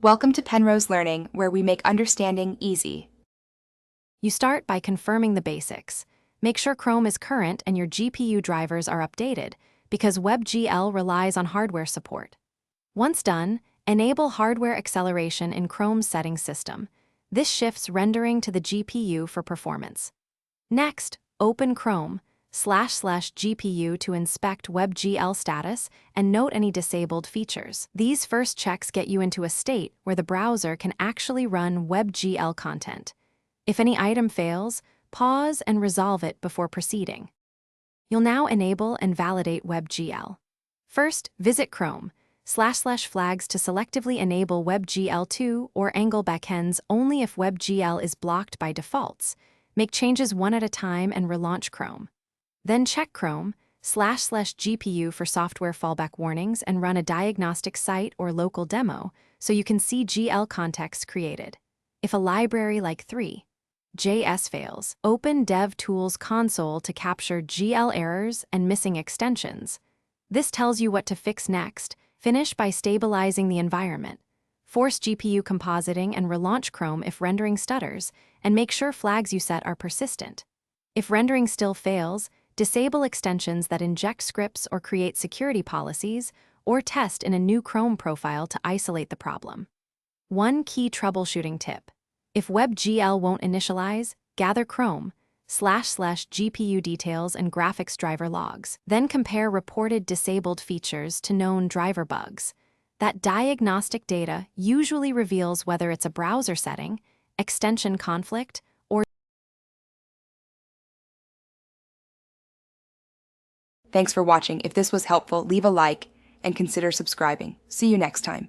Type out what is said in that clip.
Welcome to Penrose Learning, where we make understanding easy. You start by confirming the basics. Make sure Chrome is current and your GPU drivers are updated, because Webgl relies on hardware support. Once done, enable hardware acceleration in Chrome's settings system. This shifts rendering to the GPU for performance. Next, open Chrome//GPU to inspect Webgl status and note any disabled features. These first checks get you into a state where the browser can actually run Webgl content. If any item fails, pause and resolve it before proceeding. You'll now enable and validate Webgl. First, visit Chrome//flags to selectively enable Webgl2 or angle backends only if Webgl is blocked by defaults. Make changes one at a time and relaunch Chrome. Then check Chrome//GPU for software fallback warnings and run a diagnostic site or local demo so you can see GL context created. If a library like 3.js fails, open DevTools console to capture GL errors and missing extensions. This tells you what to fix next. Finish by stabilizing the environment. Force GPU compositing and relaunch Chrome if rendering stutters, and make sure flags you set are persistent. If rendering still fails, disable extensions that inject scripts or create security policies, or test in a new Chrome profile to isolate the problem. One key troubleshooting tip. If Webgl won't initialize, gather Chrome//GPU details and graphics driver logs. Then compare reported disabled features to known driver bugs. That diagnostic data usually reveals whether it's a browser setting, extension conflict, or... Thanks for watching. If this was helpful, leave a like and consider subscribing. See you next time.